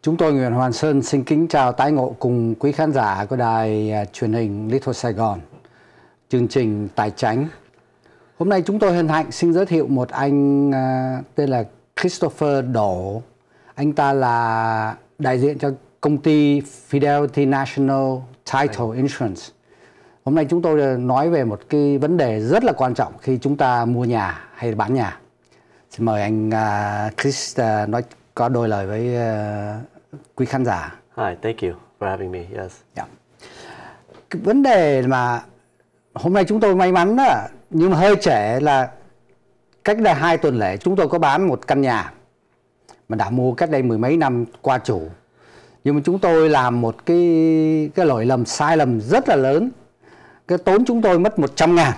Chúng tôi Nguyễn Hoàn Sơn xin kính chào tái ngộ cùng quý khán giả của đài truyền hình Little Saigon, chương trình Tài Chánh. Hôm nay chúng tôi hân hạnh xin giới thiệu một anh tên là Kristopher Đỗ. Anh ta là đại diện cho công ty Fidelity National Title Insurance. Hôm nay chúng tôi nói về một cái vấn đề rất là quan trọng khi chúng ta mua nhà hay bán nhà. Xin mời anh Chris nói có đôi lời với quý khán giả. Hi, thank you for having me. Yes. Yeah. Cái vấn đề mà hôm nay chúng tôi may mắn đó, nhưng mà hơi trễ là cách đây 2 tuần lễ chúng tôi có bán một căn nhà mà đã mua cách đây mười mấy năm qua chủ. Nhưng mà chúng tôi làm một cái lỗi lầm, sai lầm rất là lớn. Cái tốn chúng tôi mất 100.000.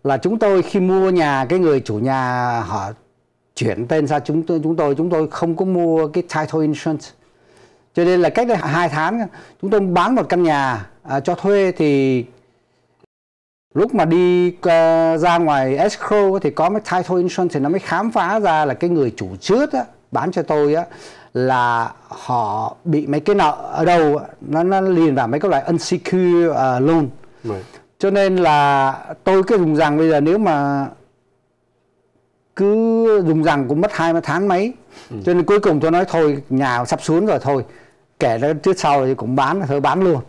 Là chúng tôi khi mua nhà, cái người chủ nhà họ chuyển tên sang chúng tôi không có mua cái title insurance. Cho nên là cách đây 2 tháng chúng tôi bán một căn nhà cho thuê, thì lúc mà đi ra ngoài escrow thì có mấy title insurance thì nó mới khám phá ra là cái người chủ trước á, bán cho tôi á, là họ bị mấy cái nợ ở đâu nó liền vào mấy cái loại unsecured loan. Cho nên là tôi cứ dùng rằng bây giờ nếu mà cứ dùng rằng cũng mất 2 tháng mấy. Cho nên cuối cùng tôi nói thôi, nhà sắp xuống rồi, thôi kể ra trước sau thì cũng bán, thôi bán luôn.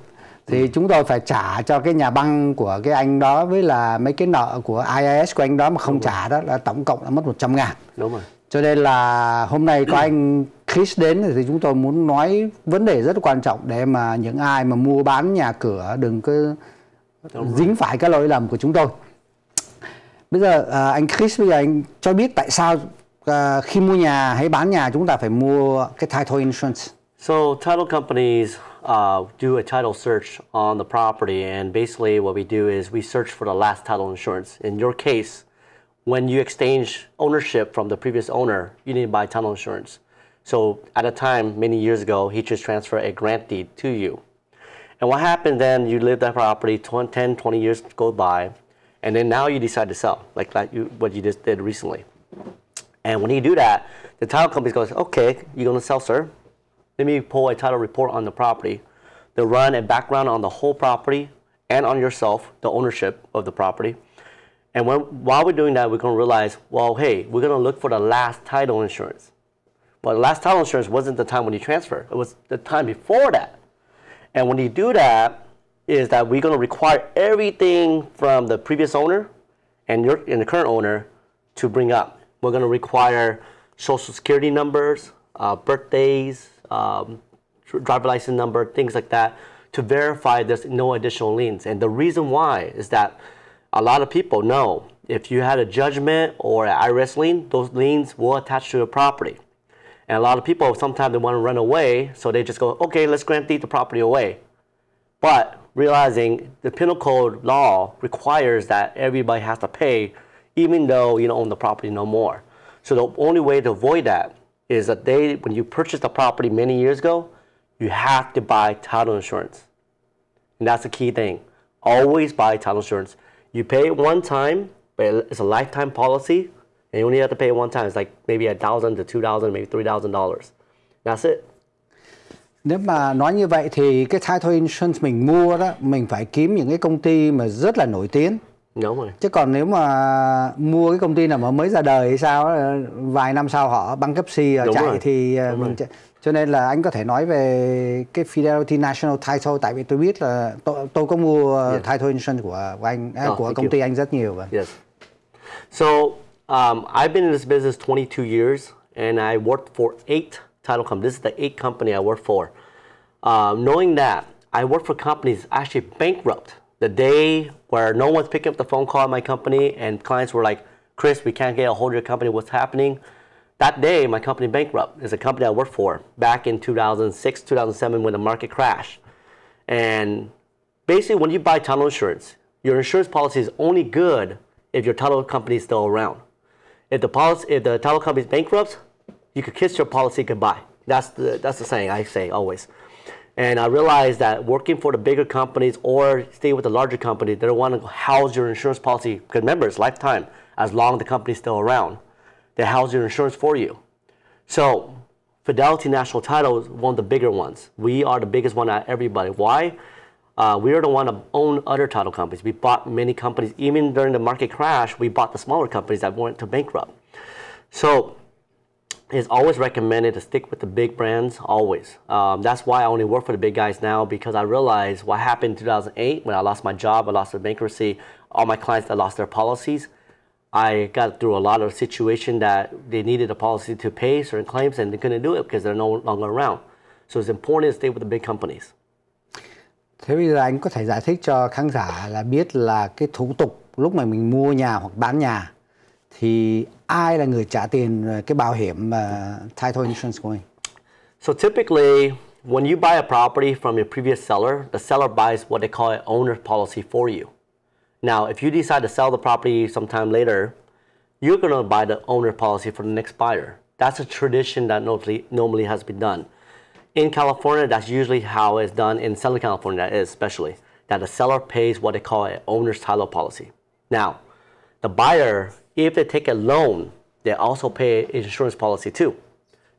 Thì chúng tôi phải trả cho cái nhà băng của cái anh đó với là mấy cái nợ của IRS của anh đó mà không trả đó, là tổng cộng là mất 100.000. Đúng rồi. Cho nên là hôm nay có anh Chris đến thì chúng tôi muốn nói vấn đề rất quan trọng để mà những ai mà mua bán nhà cửa đừng có dính phải cái lỗi lầm của chúng tôi. Bây giờ anh Chris, bây giờ anh cho biết tại sao khi mua nhà hay bán nhà chúng ta phải mua cái title insurance. So title companies do a title search on the property, and basically what we do is we search for the last title insurance. In your case, when you exchange ownership from the previous owner, you need to buy title insurance. So at a time, many years ago, he just transferred a grant deed to you. And what happened then, you lived that property 10, 20 years go by, and then now you decide to sell, like what you just did recently. And when you do that, the title company goes, okay, you're going to sell, sir. Let me pull a title report on the property. They'll run a background on the whole property and on yourself, the ownership of the property. And while we're doing that, we're going to realize, well, hey, we're going to look for the last title insurance. But the last title insurance wasn't the time when you transfer. It was the time before that. And when you do that, is that we're going to require everything from the previous owner and the current owner to bring up. We're going to require social security numbers, birthdays, driver license number, things like that, to verify there's no additional liens. And the reason why is that a lot of people know if you had a judgment or an IRS lien, those liens will attach to the property. And a lot of people, sometimes they want to run away, so they just go, okay, let's grant deed the property away. But realizing the penal code law requires that everybody has to pay, even though you don't own the property no more. So the only way to avoid that is that when you purchased the property many years ago, you have to buy title insurance. And that's the key thing. Always buy title insurance. You pay it one time, but it's a lifetime policy, and you only have to pay it one time. It's like maybe $1,000 to $2,000, maybe $3,000. That's it. Nếu mà nói như vậy thì cái title insurance mình mua đó, mình phải kiếm những cái công ty mà rất là nổi tiếng. Đúng rồi. Chứ còn nếu mà mua cái công ty nào mà mới ra đời hay sao, vài năm sau họ bankruptcy chạy rồi. Thì mình cho nên là anh có thể nói về cái Fidelity National Title, tại vì tôi biết là tôi có mua title insurance của anh, của công ty anh rất nhiều. Yes. So I've been in this business 22 years, and I worked for 8 title companies. This is the 8th company I worked for. Knowing that, I worked for companies actually bankrupt. The day where no one's picking up the phone call at my company and clients were like, Chris, we can't get a hold of your company, what's happening? That day, my company bankrupt. It's a company I worked for back in 2006, 2007 when the market crashed. And basically, when you buy title insurance, your insurance policy is only good if your title company is still around. If the title company is bankrupt, you could kiss your policy goodbye. That's the saying I say always. And I realized that working for the bigger companies or stay with the larger company, they don't want to house your insurance policy. Because remember, it's lifetime. As long as the company's still around, they house your insurance for you. So Fidelity National Title is one of the bigger ones. We are the biggest one out of everybody. Why? We are the one that own other title companies. We bought many companies. Even during the market crash, we bought the smaller companies that went to bankrupt. So it's always recommended to stick with the big brands, always. That's why I only work for the big guys now, because I realized what happened in 2008 when I lost my job, I lost the bankruptcy, all my clients that lost their policies. I got through a lot of situation that they needed a policy to pay certain claims and they couldn't do it because they're no longer around. So it's important to stay with the big companies. Thế bây giờ anh có thể giải thích cho khán giả là biết là cái thủ tục lúc mà mình mua nhà hoặc bán nhà thì ai là người trả tiền cái bảo hiểm title insurance của mình? So typically, when you buy a property from your previous seller, the seller buys what they call an owner policy for you. Now, if you decide to sell the property sometime later, you're going to buy the owner policy for the next buyer. That's a tradition that normally has been done. In California, that's usually how it's done. In Southern California, that is especially, that the seller pays what they call an owner's title policy. Now, the buyer, if they take a loan, they also pay an insurance policy too.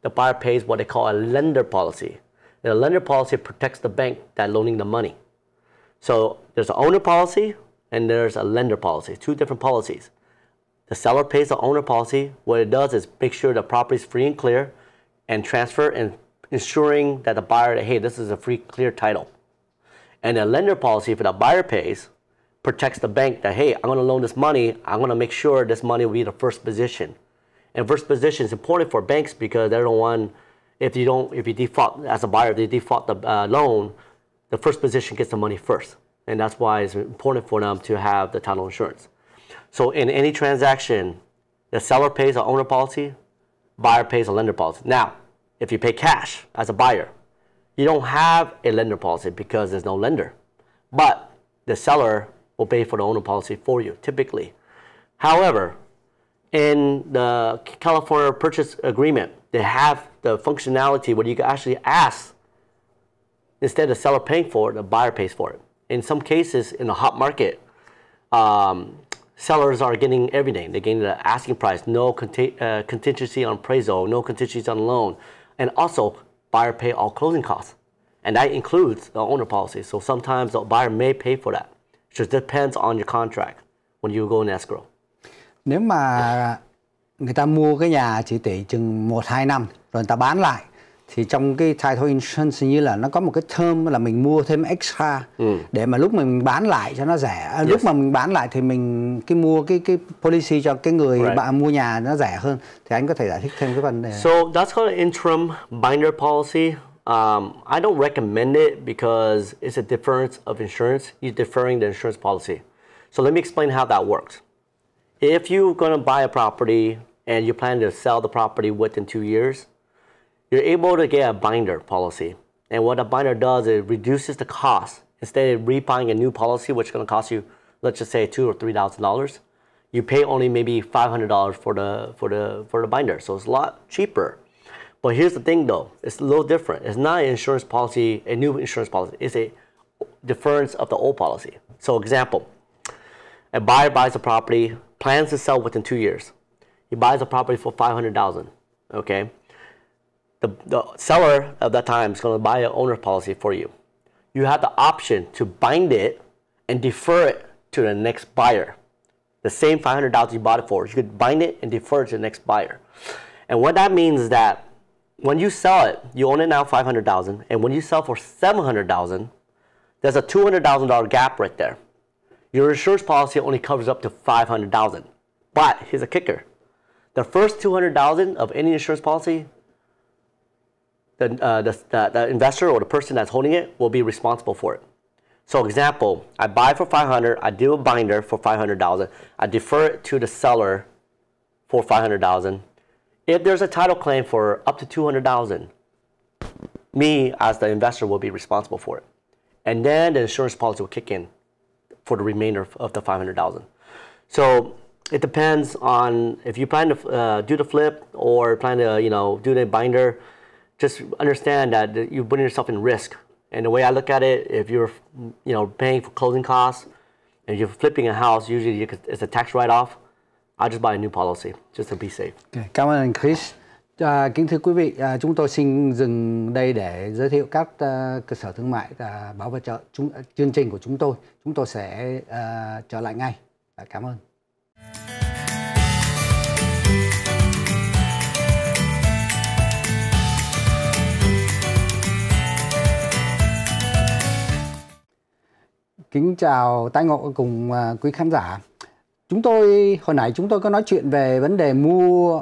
The buyer pays what they call a lender policy. And the lender policy protects the bank that's loaning the money. So there's an owner policy and there's a lender policy, two different policies. The seller pays the owner policy. What it does is make sure the property is free and clear and transfer and ensuring that the buyer, hey, this is a free, clear title. And the lender policy, if the buyer pays, protects the bank that, hey, I'm going to loan this money. I'm going to make sure this money will be the first position. And first position is important for banks because they're the one, if you default as a buyer, if they default the loan, the first position gets the money first. And that's why it's important for them to have the title insurance. So in any transaction, the seller pays an owner policy, buyer pays a lender policy. Now, if you pay cash as a buyer, you don't have a lender policy because there's no lender. But the seller will pay for the owner policy for you, typically. However, in the California purchase agreement, they have the functionality where you can actually ask, instead of the seller paying for it, the buyer pays for it. In some cases, in a hot market, sellers are getting everything. They're getting the asking price, no contingency on appraisal, no contingency on loan, and also buyer pay all closing costs. And that includes the owner policy. So sometimes the buyer may pay for that. It just depends on your contract when you go in escrow. Nếu mà người ta mua cái nhà chỉ tỷ chừng 1-2 năm rồi người ta bán lại, thì trong cái title insurance như là nó có một cái term là mình mua thêm extra để mà lúc mà mình bán lại cho nó rẻ. Lúc mà mình bán lại thì mình mua cái policy cho cái người bạn mua nhà nó rẻ hơn. Thì anh có thể giải thích thêm cái vấn đề. So that's called an interim binder policy. I don't recommend it because it's a difference of insurance. You're deferring the insurance policy. So let me explain how that works. If you're going to buy a property and you plan to sell the property within 2 years, you're able to get a binder policy. And what a binder does is it reduces the cost. Instead of rebuying a new policy, which is going to cost you, let's just say $2,000 or $3,000, you pay only maybe $500 for the binder. So it's a lot cheaper. But here's the thing though, it's a little different. It's not an insurance policy, a new insurance policy. It's a deference of the old policy. So example, a buyer buys a property, plans to sell within 2 years. He buys a property for $500,000, okay? The seller at that time is going to buy an owner policy for you. You have the option to bind it and defer it to the next buyer. The same $500 you bought it for, you could bind it and defer it to the next buyer. And what that means is that when you sell it, you own it now $500,000, and when you sell for $700,000, there's a $200,000 gap right there. Your insurance policy only covers up to $500,000. But here's a kicker. The first $200,000 of any insurance policy, the investor or the person that's holding it will be responsible for it. So example, I buy for $500,000, I do a binder for $500,000, I defer it to the seller for $500,000. If there's a title claim for up to $200,000, me as the investor will be responsible for it. And then the insurance policy will kick in for the remainder of the $500,000. So it depends on if you plan to do the flip or plan to do the binder. Just understand that you're putting yourself in risk. And the way I look at it, if you're paying for closing costs and you're flipping a house, usually it's a tax write-off. I just buy a new policy just to be safe. Okay. Cảm ơn anh Chris. Kính thưa quý vị, chúng tôi xin dừng đây để giới thiệu các cơ sở thương mại bảo vệ trợ chương trình của chúng tôi. Chúng tôi sẽ trở lại ngay. Cảm ơn. Kính chào tái ngộ cùng quý khán giả. Hồi nãy chúng tôi có nói chuyện về vấn đề mua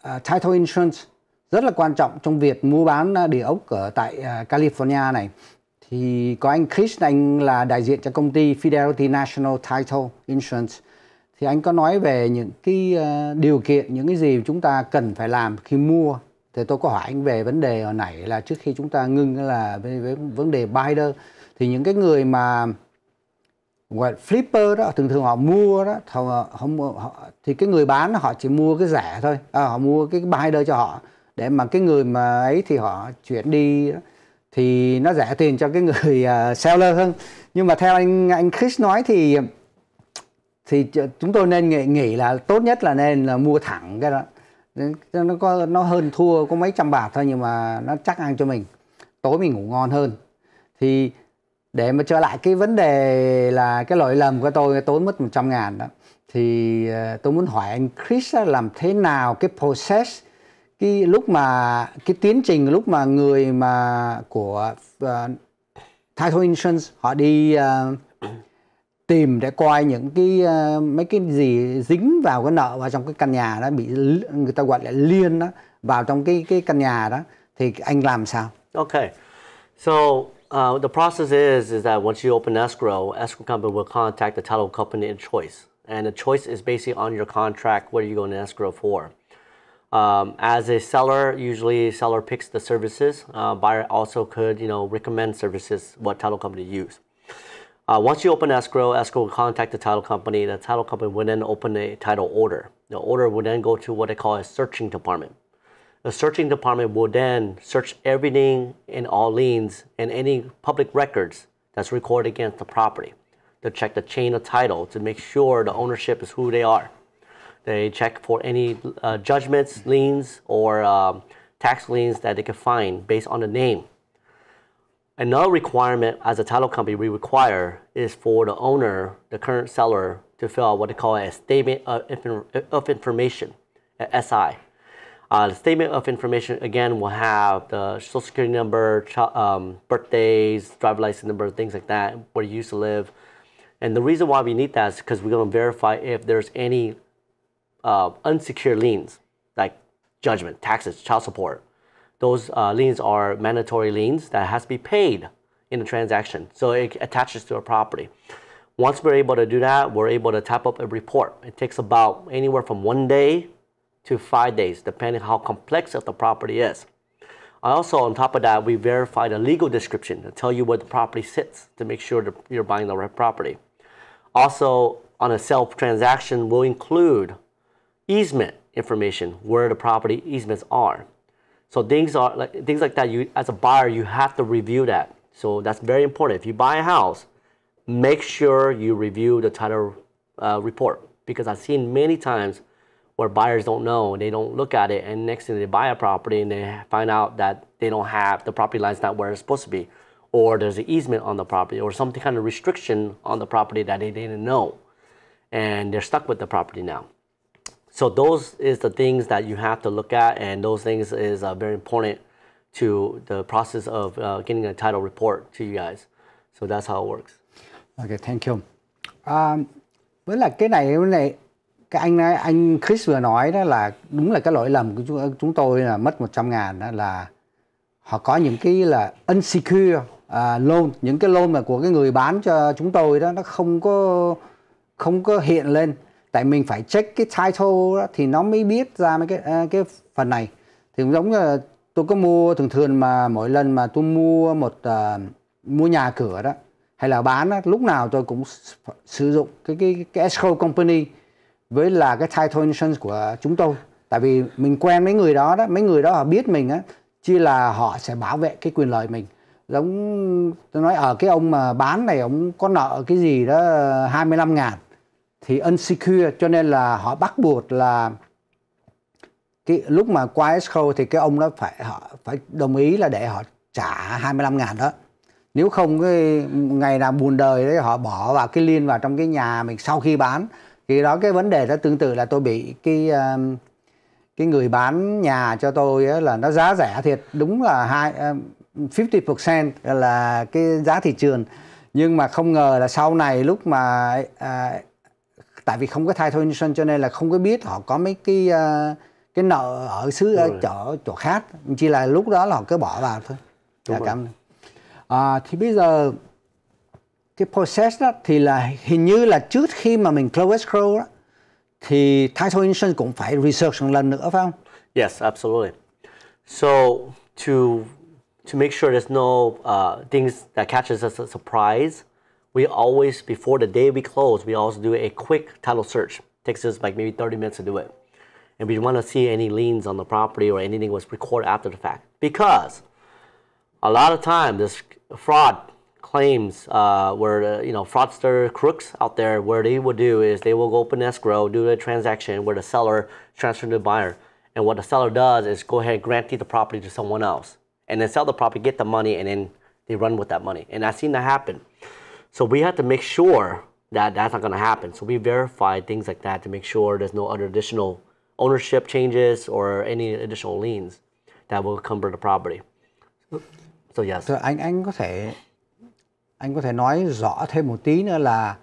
title insurance, rất là quan trọng trong việc mua bán địa ốc ở tại California này. Thì có anh Chris, anh là đại diện cho công ty Fidelity National Title Insurance. Thì anh có nói về những cái điều kiện, những cái gì chúng ta cần phải làm khi mua. Thì tôi có hỏi anh về vấn đề hồi nãy là trước khi chúng ta ngưng là về vấn đề buyer. Thì những cái người mà gọi flipper đó, thường thường họ mua đó, thì cái người bán họ chỉ mua cái rẻ thôi, họ mua cái buyer cho họ để mà cái người mà ấy thì họ chuyển đi đó, thì nó rẻ tiền cho cái người seller hơn. Nhưng mà theo anh Chris nói thì chúng tôi nên nghĩ là tốt nhất là nên là mua thẳng cái đó. Nó hơn thua có mấy trăm bạc thôi, nhưng mà nó chắc ăn cho mình, tối mình ngủ ngon hơn. Thì để mà trở lại cái vấn đề là cái lỗi lầm của tôi tốn mất 100.000 đó, thì tôi muốn hỏi anh Chris làm thế nào cái process, cái tiến trình lúc mà người mà của title insurance họ đi tìm để coi những cái mấy cái gì dính vào cái nợ vào trong cái căn nhà đó, bị người ta gọi là liên đó vào trong cái căn nhà đó, thì anh làm sao? Okay, so the process is that once you open escrow company will contact the title company in choice, and the choice is basically on your contract. What are you going to escrow for? As a seller, usually seller picks the services. Buyer also could, recommend services what title company use. Once you open escrow will contact the title company. The title company will then open a title order. The order will then go to what they call a searching department. The searching department will then search everything in all liens and any public records that's recorded against the property to check the chain of title to make sure the ownership is who they are. They check for any judgments, liens, or tax liens that they can find based on the name. Another requirement as a title company we require is for the owner, the current seller, to fill out what they call a statement of information, a SI. The statement of information, again, will have the social security number, birthdays, driver's license number, things like that, where you used to live. And the reason why we need that is because we're going to verify if there's any unsecured liens, like judgment, taxes, child support. Those liens are mandatory liens that has to be paid in the transaction. So it attaches to a property. Once we're able to do that, we're able to type up a report. It takes about anywhere from 1 day to 5 days, depending how complex of the property is. Also, on top of that, we verify the legal description to tell you where the property sits to make sure that you're buying the right property. Also, on a sale transaction, we'll include easement information, where the property easements are. So things like that, you as a buyer, you have to review that. So that's very important. If you buy a house, make sure you review the title report, because I've seen many times where buyers don't know, they don't look at it, and next thing they buy a property and they find out that they don't have, the property line's not where it's supposed to be, or there's an easement on the property, or some kind of restriction on the property that they didn't know, and they're stuck with the property now. So those is the things that you have to look at, and those things is very important to the process of getting a title report to you guys. So that's how it works. Okay, thank you. Với là cái này anh Chris vừa nói đó là đúng là cái lỗi lầm của chúng tôi là mất 100.000 đó, là họ có những cái là unsecured loan, những cái loan mà của cái người bán cho chúng tôi đó, nó không có hiện lên, tại mình phải check cái title đó, thì nó mới biết ra mấy cái phần này. Thì cũng giống như là tôi có mua thường mà mỗi lần mà tôi mua mua nhà cửa đó hay là bán đó, lúc nào tôi cũng sử dụng cái escrow company với là cái title insurance của chúng tôi, tại vì mình quen mấy người đó, mấy người đó họ biết mình á, chỉ là họ sẽ bảo vệ cái quyền lợi mình. Giống tôi nói ở cái ông mà bán này, ông có nợ cái gì đó 25.000 thì unsecured, cho nên là họ bắt buộc là cái lúc mà qua escrow thì cái ông đó họ phải đồng ý là để họ trả 25.000 đó. Nếu không cái ngày nào buồn đời đấy họ bỏ vào cái lien vào trong cái nhà mình sau khi bán. Thì đó cái vấn đề đó tương tự là tôi bị cái người bán nhà cho tôi ấy, là nó giá rẻ thiệt, đúng là 50% là cái giá thị trường. Nhưng mà không ngờ là sau này lúc mà tại vì không có title insurance cho nên là không có biết họ có mấy cái nợ ở chỗ khác, chỉ là lúc đó là họ cứ bỏ vào thôi. Thì bây giờ cái process đó thì là hình như là trước khi mà mình close escrow đó thì title insurance cũng phải research một lần nữa phải không? Yes, absolutely. So to make sure there's no things that catches us a surprise, we always, before the day we close, we also do a quick title search. It takes us like maybe 30 minutes to do it. And we want to see any liens on the property or anything was recorded after the fact. Because a lot of time, this fraud claims where fraudster crooks out there, where they will do is they will go open escrow, do a transaction where the seller transfers to the buyer. And what the seller does is go ahead and guarantee the property to someone else. And then sell the property, get the money, and then they run with that money. And I've seen that happen. So we have to make sure that that's not going to happen. So we verify things like that to make sure there's no other additional ownership changes or any additional liens that will encumber the property. So yes. Anh có thể nói rõ thêm một tí nữa là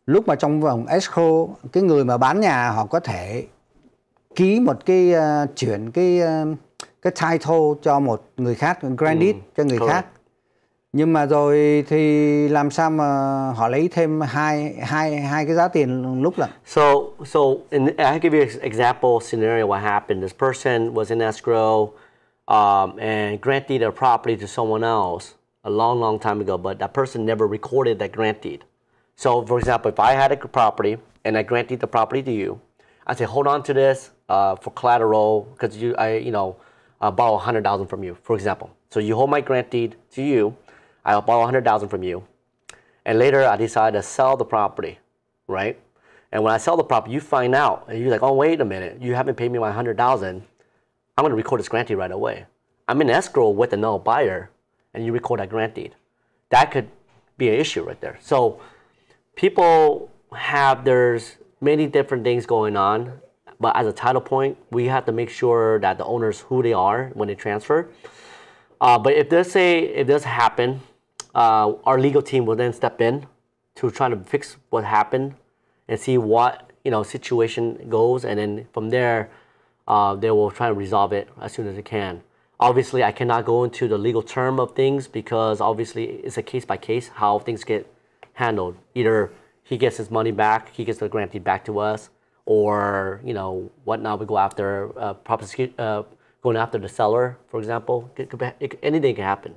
lúc mà trong vòng escrow, cái người mà bán nhà họ có thể ký một cái chuyển cái title cho một người khác, grant deed cho người khác. Nhưng mà rồi thì làm sao mà họ lấy thêm hai cái giá tiền lúc lận. So I'll give you an example scenario what happened. This person was in escrow and granted a property to someone else a long time ago, but that person never recorded that grant deed. So for example, if I had a property and I granted the property to you, I say hold on to this for collateral because I borrow $100,000 from you, for example. So you hold my grant deed to you. I'll borrow $100,000 from you, and later I decide to sell the property, right? And when I sell the property, you find out, and you're like, oh, wait a minute, you haven't paid me my $100,000. I'm going to record this grant deed right away. I'm in escrow with another buyer, and you record that grant deed. That could be an issue right there. So people there's many different things going on, but as a title point, we have to make sure that the owners who they are when they transfer. But if this happen, our legal team will then step in to try to fix what happened and see what situation goes, and then from there, they will try to resolve it as soon as they can. Obviously, I cannot go into the legal term of things because obviously it's a case by case how things get handled. Either he gets his money back, he gets the grantee back to us, or whatnot. We go after going after the seller, for example. Anything can happen.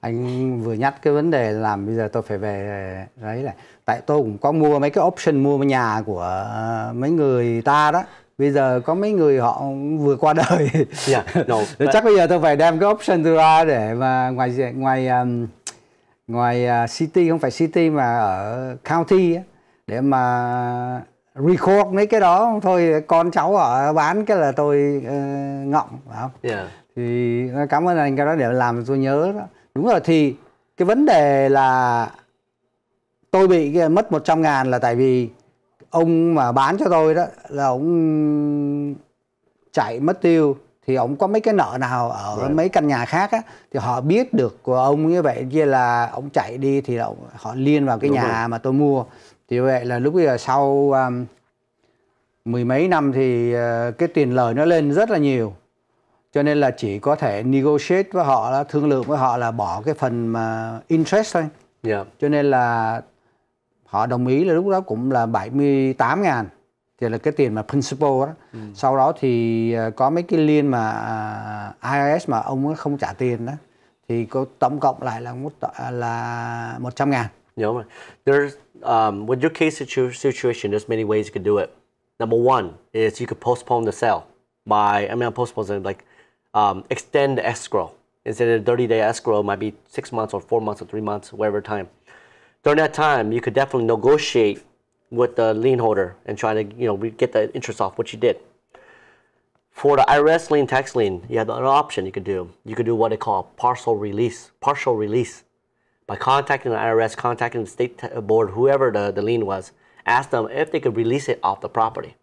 Anh vừa nhắc cái vấn đề làm bây giờ tôi phải về đấy là tại tôi cũng có mua mấy cái option mua nhà của mấy người ta đó. Bây giờ có mấy người họ vừa qua đời. Chắc bây giờ tôi phải đem cái option ra để mà ngoài city, không phải city mà ở county á, để mà record mấy cái đó thôi. Con cháu họ bán cái là tôi ngọng, phải không? Thì cảm ơn anh cái đó để làm tôi nhớ đó. Đúng rồi, thì cái vấn đề là tôi bị mất 100.000 là tại vì ông mà bán cho tôi đó là ông chạy mất tiêu, thì ông có mấy cái nợ nào ở mấy căn nhà khác á, thì họ biết được của ông như vậy, kia là ông chạy đi thì họ liên vào cái nhà mà tôi mua. Thì vậy là lúc bây giờ sau mười mấy năm thì cái tiền lời nó lên rất là nhiều, cho nên là chỉ có thể negotiate với họ, thương lượng với họ là bỏ cái phần mà interest thôi. Cho nên là họ đồng ý là lúc đó cũng là 78.000, thì là cái tiền mà principal đó. Sau đó thì có mấy cái liên mà IRS mà ông ấy không trả tiền đó, thì có tổng cộng lại là 100.000. There's with your case situation, there's many ways you could do it. Number one is you could postpone the sale extend the escrow. Instead of 30-day escrow, it might be 6 months or 4 months or 3 months, whatever time. During that time, you could definitely negotiate with the lien holder and try to get the interest off what you did. For the IRS lien, tax lien, you have another option you could do. You could do what they call partial release. By contacting the IRS, contacting the state board, whoever the lien was, ask them if they could release it off the property.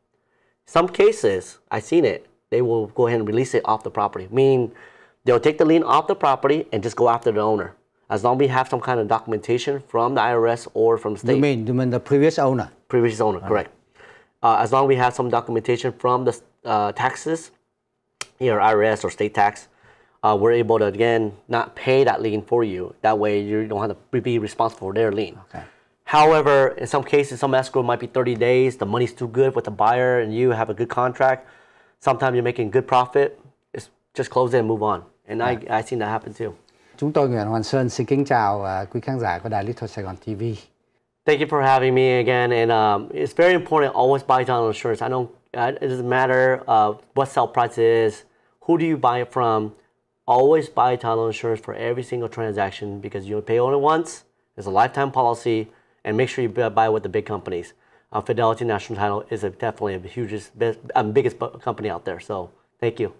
Some cases, I've seen it, they will go ahead and release it off the property. Meaning, they'll take the lien off the property and just go after the owner. As long as we have some kind of documentation from the IRS or from the state. You mean the previous owner? Previous owner, correct. As long as we have some documentation from the taxes, either IRS or state tax, we're able to, again, not pay that lien for you. That way you don't have to be responsible for their lien. Okay. However, in some cases, some escrow might be 30 days. The money's too good with the buyer and you have a good contract. Sometimes you're making good profit. It's just close it and move on. And I've seen that happen too. Chúng tôi Nguyễn Hoàng Sơn xin kính chào quý khán giả của đài Little Saigon TV. Thank you for having me again. And it's very important, always buy title insurance. It doesn't matter what sell price is, who do you buy it from. Always buy title insurance for every single transaction because you pay only once. It's a lifetime policy. And make sure you buy with the big companies. Fidelity National Title is definitely the biggest company out there. So thank you.